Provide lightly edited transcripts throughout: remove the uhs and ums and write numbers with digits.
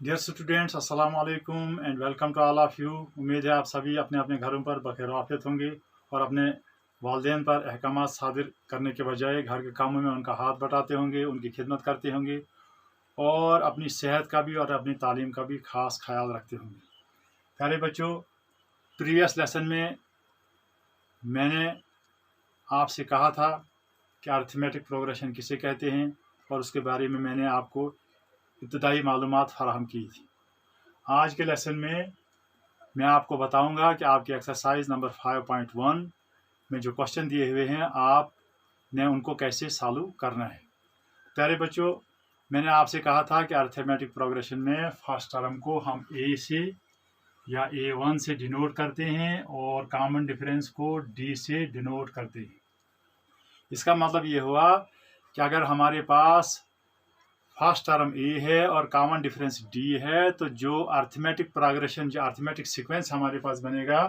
Dear students, अस्सलाम वालेकुम and welcome to all of you. उम्मीद है आप सभी अपने अपने घरों पर बखैर आफियत होंगे और अपने वालिदैन पर अहकामात सादिर करने के बजाय घर के कामों में उनका हाथ बटाते होंगे, उनकी खिदमत करते होंगे और अपनी सेहत का भी और अपनी तालीम का भी ख़ास ख्याल रखते होंगे। प्यारे बच्चों, प्रीवियस लेसन में मैंने आपसे कहा था कि अर्थमेटिक प्रोग्रेशन किसे कहते हैं और उसके बारे में मैंने आपको इब्तदाई मालूमात फराहम की थी। आज के लेसन में मैं आपको बताऊंगा कि आपकी एक्सरसाइज नंबर 5.1 में जो क्वेश्चन दिए हुए हैं आपने उनको कैसे सॉल्व करना है। प्यारे बच्चों, मैंने आपसे कहा था कि अर्थमेटिक प्रोग्रेशन में फर्स्ट टर्म को हम ए से या A1 से डिनोट करते हैं और कॉमन डिफरेंस को D से डिनोट करते हैं। इसका मतलब ये हुआ कि अगर हमारे पास फर्स्ट टर्म ए है और कॉमन डिफरेंस डी है, तो जो अर्थमेटिक प्रोग्रेशन, जो अर्थमेटिक सीक्वेंस हमारे पास बनेगा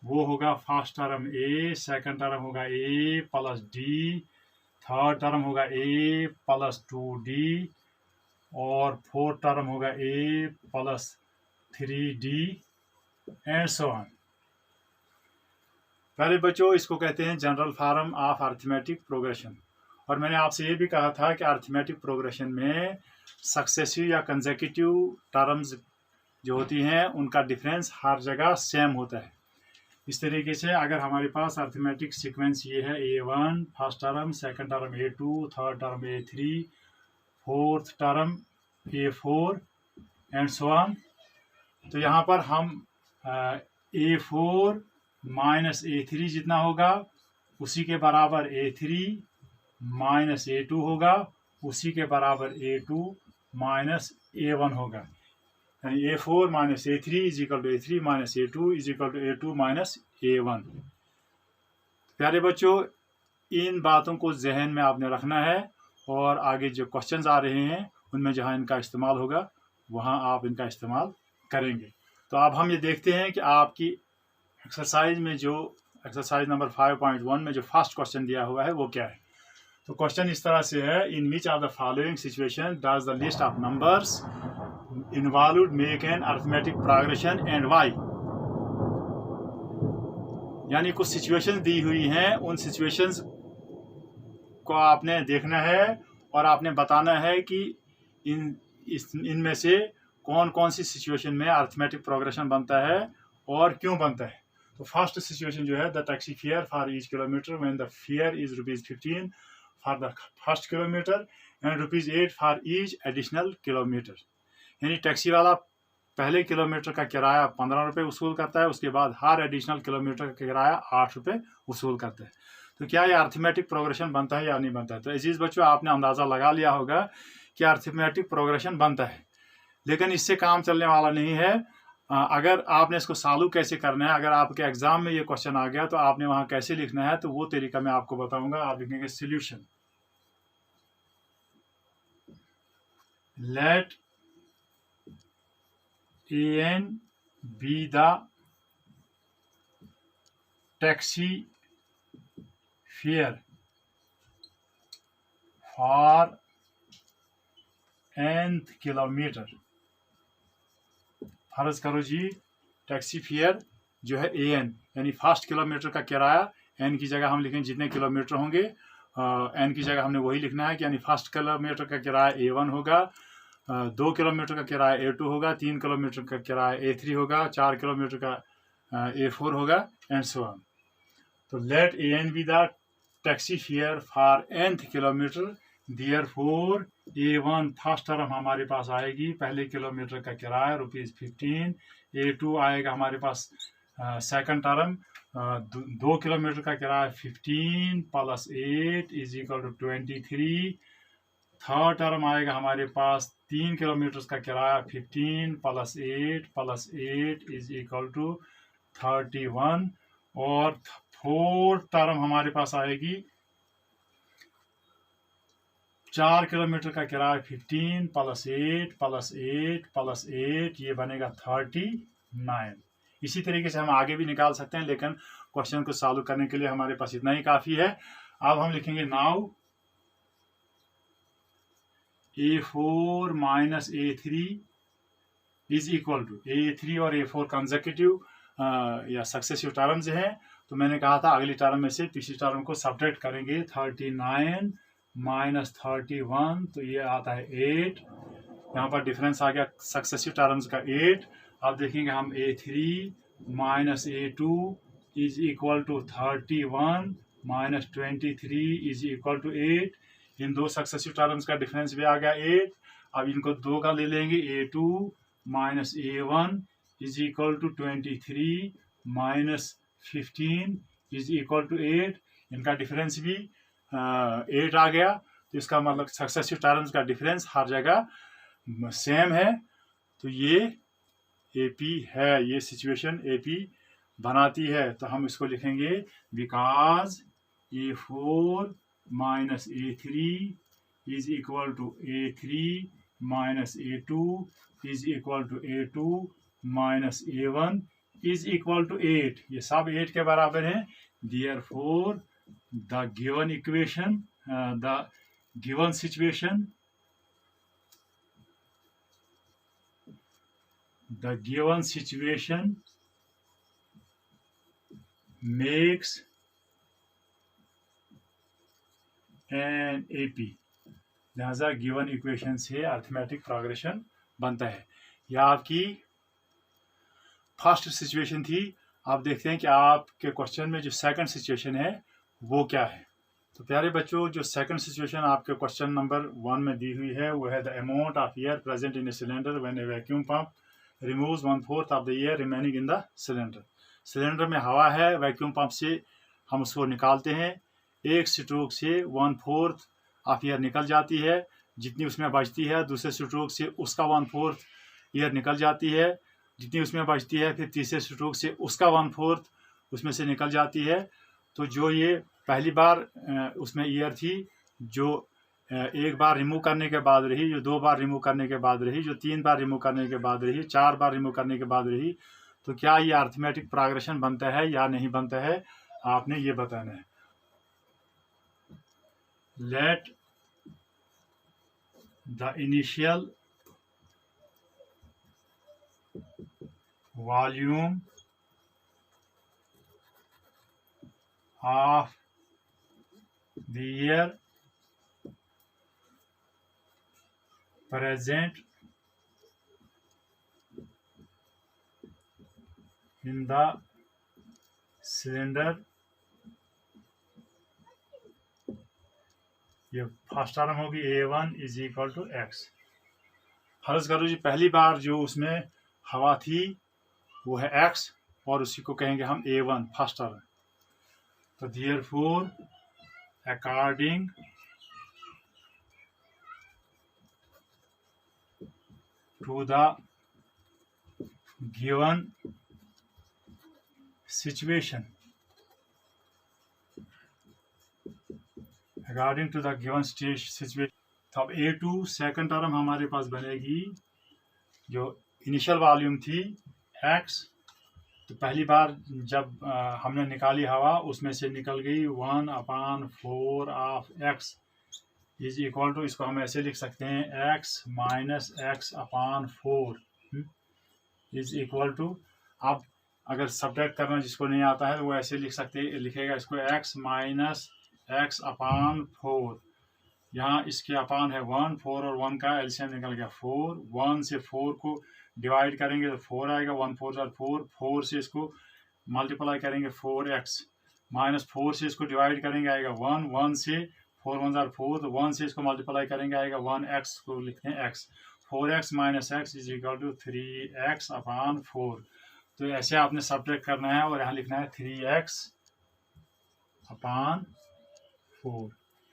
वो होगा first term A, second term होगा A plus D, third term होगा ए प्लस 2D और फोर्थ टर्म होगा A plus 3D and so on. पहले बच्चों, इसको कहते हैं general form of arithmetic progression. और मैंने आपसे ये भी कहा था कि अर्थमेटिक प्रोग्रेशन में सक्सेसिव या कंसेक्यूटिव टर्म्स जो होती हैं उनका डिफरेंस हर जगह सेम होता है। इस तरीके से अगर हमारे पास अर्थमेटिक सीक्वेंस ये है A1 first term, second term A2, third term A3, fourth term A4 and so on, तो यहाँ पर हम A4 माइनस A3 जितना होगा उसी के बराबर A3 माइनस A2 होगा, उसी के बराबर A2 माइनस A1 होगा। यानी A4 minus A3 is equal to A3 minus A2 is equal to A2 minus A1। प्यारे बच्चों, इन बातों को जहन में आपने रखना है और आगे जो क्वेश्चंस आ रहे हैं उनमें जहां इनका इस्तेमाल होगा वहां आप इनका इस्तेमाल करेंगे। तो अब हम ये देखते हैं कि आपकी एक्सरसाइज में जो एक्सरसाइज नंबर 5.1 में जो फर्स्ट क्वेश्चन दिया हुआ है वो क्या है। तो क्वेश्चन इस तरह से है, in which of the following situation does the list of numbers involved make an arithmetic progression and why. यानी कुछ सिचुएशंस दी हुई हैं, उन सिचुएशंस को आपने देखना है और आपने बताना है कि इनमें से कौन कौन सी सिचुएशन में अर्थमेटिक प्रोग्रेशन बनता है और क्यों बनता है। तो फर्स्ट सिचुएशन जो है, the taxi fare for each kilometre when the fair is ₹15 for the first kilometre and ₹8 for each additional kilometre. यानी टैक्सी वाला पहले किलोमीटर का किराया ₹15 वसूल करता है, उसके बाद हर एडिशनल किलोमीटर का किराया ₹8 वसूल करता है। तो क्या ये अर्थमेटिक प्रोग्रेशन बनता है या नहीं बनता है। तो अजीज बच्चों, आपने अंदाज़ा लगा लिया होगा कि अर्थमेटिक प्रोग्रेशन बनता है, लेकिन इससे काम चलने वाला नहीं है। अगर आपने इसको सॉल्व कैसे करना है, अगर आपके एग्जाम में ये क्वेश्चन आ गया तो आपने वहां कैसे लिखना है, तो वो तरीका मैं आपको बताऊंगा। आप लिखेंगे solution, let AN be the taxi fare for nth kilometre. फर्ज करो जी, टैक्सी फेयर जो है AN यानी फर्स्ट किलोमीटर का किराया, N की जगह हम लिखेंगे जितने किलोमीटर होंगे, N की जगह हमने वही लिखना है कि यानी फर्स्ट किलोमीटर का किराया A1 होगा, 2 किलोमीटर का किराया A2 होगा, 3 किलोमीटर का किराया A3 होगा, 4 किलोमीटर का A4 होगा एंड सो ऑन। तो let AN be the taxi fare for nth kilometre, therefore A1 first term हमारे पास आएगी पहले किलोमीटर का किराया ₹15, A2 आएगा हमारे पास सेकंड टर्म 2 किलोमीटर का किराया 15 plus 8 is equal to 23, third term आएगा हमारे पास 3 किलोमीटर का किराया 15 प्लस 8 इज इक्वल टू 31 और फोर्थ टर्म हमारे पास आएगी 4 किलोमीटर का किराया 15 प्लस 8 ये बनेगा 39। इसी तरीके से हम आगे भी निकाल सकते हैं, लेकिन क्वेश्चन को सॉल्व करने के लिए हमारे पास इतना ही काफ़ी है। अब हम लिखेंगे now A4 minus A3 is equal to A3 और A4 कंसेक्यूटिव या सक्सेसिव टर्म्स हैं। तो मैंने कहा था अगली टर्म में से पिछली टर्म को सब्ट्रैक्ट करेंगे। 39 माइनस 31, तो ये आता है 8। यहाँ पर डिफरेंस आ गया सक्सेसिव टर्म्स का 8। अब देखेंगे हम A3 minus A2 is equal to 31 minus 23 is equal to 8। इन दो सक्सेसिव टर्म्स का डिफरेंस भी आ गया 8। अब इनको दो का ले लेंगे। A2 minus A1 is equal to 23 minus 15 is equal to 8। इनका डिफरेंस भी 8 आ गया। तो इसका मतलब सक्सेसिव टर्म्स का डिफरेंस हर जगह सेम है। तो ये AP है, ये सिचुएशन AP बनाती है। तो हम इसको लिखेंगे because A4 minus A3 is equal to A3 minus A2 is equal to A2 minus A1 is equal to 8। ये सब 8 के बराबर है। Therefore the given equation, the given situation, the given situation makes an AP। लिहाजा given equation से arithmetic progression बनता है। यह आपकी फर्स्ट सिचुएशन थी। आप देखते हैं कि आपके क्वेश्चन में जो सेकंड सिचुएशन है वो क्या है। तो प्यारे बच्चों, जो सेकंड सिचुएशन आपके क्वेश्चन नंबर 1 में दी हुई है वो है the amount of air present in a cylinder when A vacuum pump removes 1/4 of the air remaining in the cylinder. Cylinder में हवा है, वैक्यूम पंप से हम उसको निकालते हैं। एक स्ट्रोक से 1/4 ऑफ एयर निकल जाती है। जितनी उसमें बचती है दूसरे स्ट्रोक से उसका 1/4 एयर निकल जाती है। जितनी उसमें बचती है फिर तीसरे स्ट्रोक से उसका 1/4 उसमें से निकल जाती है। तो जो ये पहली बार उसमें एयर थी, जो एक बार रिमूव करने के बाद रही, जो 2 बार रिमूव करने के बाद रही, जो 3 बार रिमूव करने के बाद रही, 4 बार रिमूव करने के बाद रही, तो क्या ये अर्थमेटिक प्रोग्रेशन बनता है या नहीं बनता है, आपने ये बताना है। Let the initial volume of the air present in the cylinder, ये फर्स्ट टर्म होगी A1 is equal to X। फर्ज करो जी पहली बार जो उसमें हवा थी वो है X और उसी को कहेंगे हम A1 फर्स्ट टर्म। तो therefore according to the given situation, according to the given situation, तो अब A2 सेकंड टर्म हमारे पास बनेगी। जो इनिशियल वॉल्यूम थी X, तो पहली बार जब हमने निकाली हवा उसमें से निकल गई 1/4 of X is equal to, इसको हम ऐसे लिख सकते हैं X minus X/4 is equal to. अब अगर सब्ट्रैक्ट करना जिसको नहीं आता है तो वो ऐसे लिखेगा इसको X माइनस X/4। यहाँ इसके अपान है 1, 4 और 1 का एलसीएम निकल गया 4। 1 से 4 को डिवाइड करेंगे तो 4 आएगा। 1 4 4, 4 से इसको मल्टीप्लाई करेंगे 4x, माइनस 4 से इसको डिवाइड करेंगे आएगा 1। 1 से 4 1 4, तो 1 से इसको मल्टीप्लाई करेंगे आएगा 1x, को लिखते हैं x। 4x minus x is equal to 3x/4। तो ऐसे आपने सब्ट्रैक्ट करना है और यहाँ लिखना है 3x/4।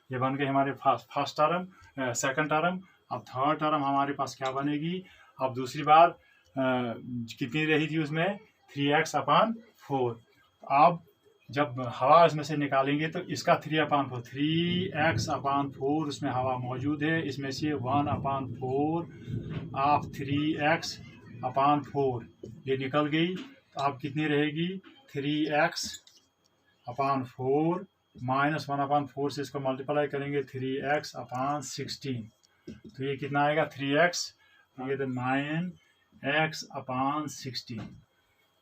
ये बन गई हमारे फर्स्ट टर्म, सेकंड टर्म। अब थर्ड टर्म हमारे पास क्या बनेगी। अब दूसरी बार कितनी रही थी उसमें 3x/4। अब जब हवा इसमें से निकालेंगे तो इसका 3x/4 उसमें हवा मौजूद है। इसमें से 1/4 ऑफ 3x/4 ये निकल गई। तो अब कितनी रहेगी 3x/4 माइनस 1/4 से इसको मल्टीप्लाई करेंगे 3x/16। तो ये कितना आएगा 3x, ये तो 9 x अपॉन 16।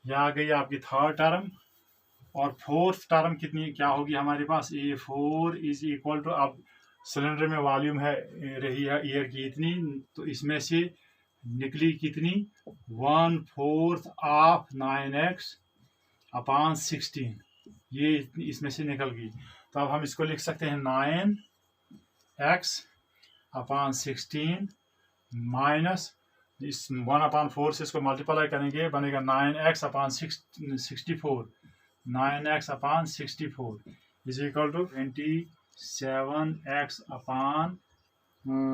यह आ गई आपकी थर्ड टर्म। और फोर्थ टर्म कितनी क्या होगी हमारे पास, A4 इज इक्वल टू, अब सिलेंडर में वॉल्यूम है रही है एयर की इतनी, तो इसमें से निकली कितनी 1/4 ऑफ 9x अपॉन 16, ये इसमें से निकल गई। तो अब हम इसको लिख सकते हैं 9x अपॉन 16 माइनस इस 1/4 से इसको मल्टीप्लाई करेंगे, बनेगा 9x upon 64, 9x upon 64 is equal to 27x upon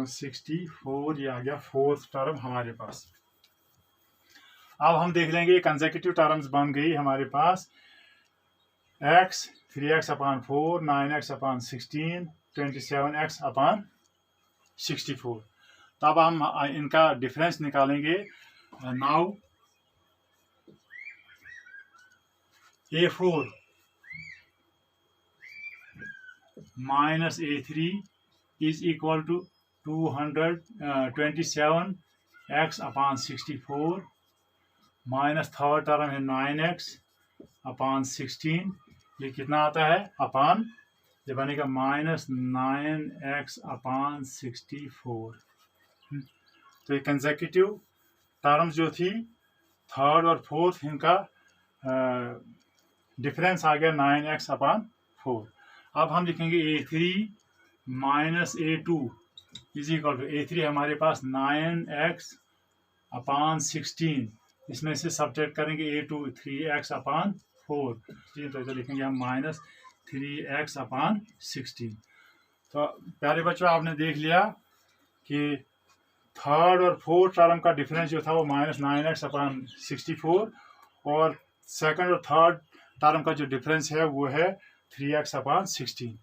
64। ये आ गया फोर्थ टर्म हमारे पास। अब हम देख लेंगे कंसेक्यूटिव टर्म्स बन गई हमारे पास, x 3x upon 4, 9x upon 16, 27x upon 64। तब हम इनका डिफरेंस निकालेंगे। Now A4 minus A3 is equal to 227x upon 64 minus third term है 9x अपॉन 16, ये कितना आता है अपॉन, ये बनेगा माइनस 9x अपॉन 64। तो ये कंसेक्यूटिव टर्म्स जो थी थर्ड और फोर्थ, इनका डिफरेंस आ गया 9x अपॉन 4। अब हम लिखेंगे A3 minus A2 is equal to, A3 हमारे पास 9x अपॉन 16, इसमें से सब्ट्रैक्ट करेंगे A2 3x अपॉन 4, तो लिखेंगे हम माइनस 3x अपॉन 16। तो प्यारे बच्चों आपने देख लिया कि थर्ड और फोर्थ टर्म का डिफरेंस जो था वो माइनस 9x अपॉन 64, और सेकंड और थर्ड टर्म का जो डिफरेंस है वो है 3x अपॉन 16।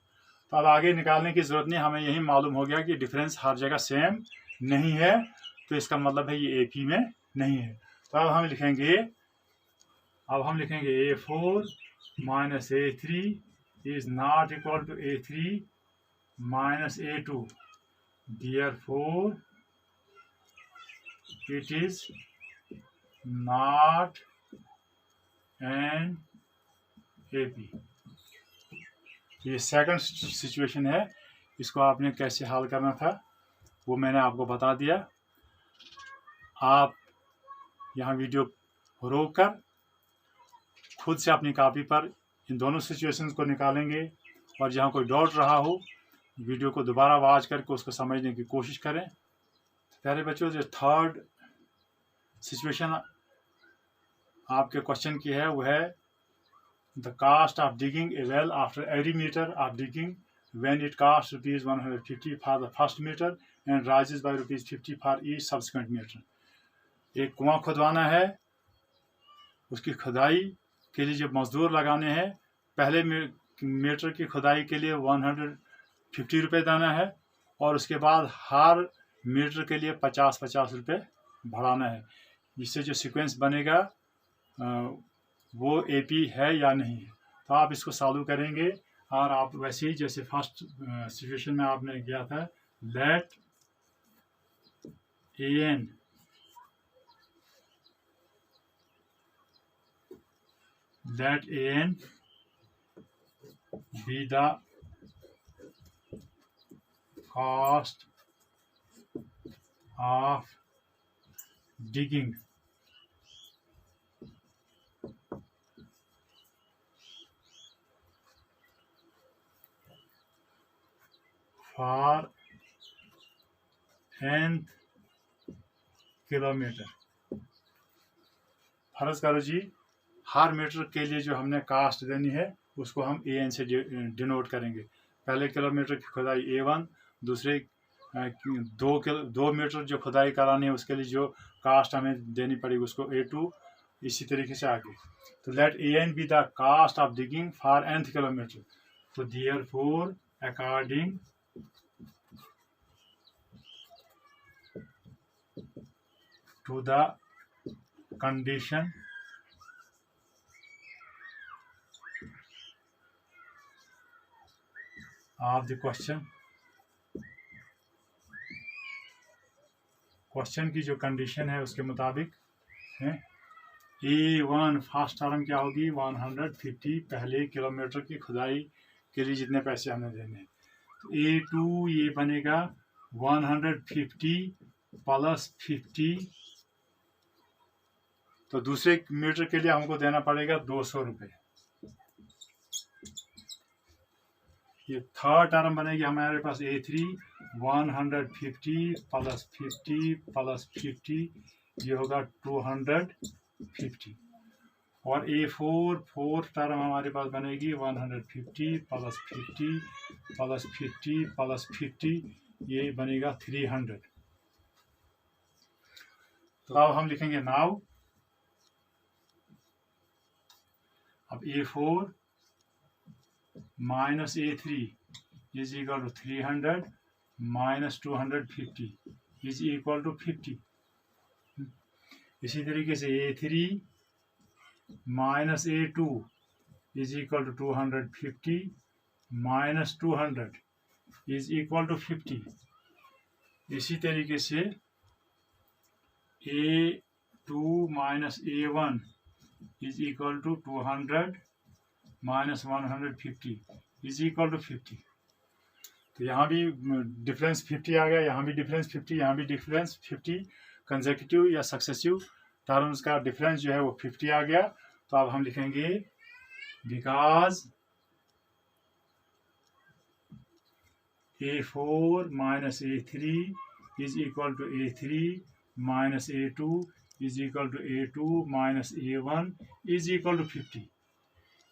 तो अब आगे निकालने की जरूरत नहीं, हमें यही मालूम हो गया कि डिफरेंस हर जगह सेम नहीं है, तो इसका मतलब है ये AP में नहीं है। तो अब हम लिखेंगे A4 minus A3 is not equal to A3 minus A2, therefore it is not an AP। ये सेकंड सिचुएशन है, इसको आपने कैसे हल करना था वो मैंने आपको बता दिया। आप यहाँ वीडियो रोक कर खुद से अपनी कॉपी पर इन दोनों सिचुएशंस को निकालेंगे, और जहाँ कोई डाउट रहा हो वीडियो को दोबारा वॉच करके उसको समझने की कोशिश करें। प्यारे बच्चों, जो थर्ड सिचुएशन आपके क्वेश्चन की है वो है the cost of digging a well after every metre of digging when it cost ₹150 for the first metre and rises by ₹50 for each subsequent metre. एक कुआं खुदवाना है, उसकी खुदाई के लिए जब मजदूर लगाने हैं, पहले मीटर की खुदाई के लिए 150 रुपये देना है, और उसके बाद हर मीटर के लिए 50-50 रुपये बढ़ाना है। इससे जो सीक्वेंस बनेगा वो AP है या नहीं है। तो आप इसको सॉल्व करेंगे, और आप वैसे ही जैसे फर्स्ट सिचुएशन में आपने किया था, let AN be the cost of digging for nth kilometre. फर्ज करो जी, हर मीटर के लिए जो हमने कास्ट देनी है उसको हम AN से डिनोट करेंगे। पहले किलोमीटर की खुदाई A1, दूसरे 2 मीटर जो खुदाई करानी है उसके लिए जो कास्ट हमें देनी पड़ेगी उसको A2, इसी तरीके से आगे। तो let AN be the cost of digging for nth kilometre. तो therefore according to the condition of the question की जो कंडीशन है उसके मुताबिक है। A1 फर्स्ट टर्म क्या होगी 150, पहले किलोमीटर की खुदाई के लिए जितने पैसे हमें देने हैं। तो A2 ये बनेगा 150 प्लस 50, तो दूसरे मीटर के लिए हमको देना पड़ेगा 200 रुपये। ये थर्ड टर्म बनेगी हमारे पास A3 150 प्लस 50 प्लस 50, ये होगा 250। और A4 फोर्थ टर्म हमारे पास बनेगी 150 प्लस 50 प्लस 50 प्लस 50, ये बनेगा 300। तो अब हम लिखेंगे नाउ, अब A4 minus A3 is equal to 300 minus 250 is equal to 50। इसी तरीके से A3 minus A2 is equal to 250 minus 200 is equal to 50। इसी तरीके से A2 minus A1 is equal to 200 minus 150 is equal to 50। तो यहाँ भी डिफरेंस 50 आ गया, यहाँ भी डिफरेंस 50, यहाँ भी डिफरेंस 50। कंसेक्यूटिव या सक्सेसिव टर्म्स का डिफरेंस जो है वो 50 आ गया। तो अब हम लिखेंगे because A4 minus A3 is equal to A3 minus A2 is equal to A2 minus A1 is equal to 50।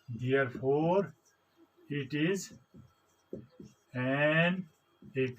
Therefore, it is an AP.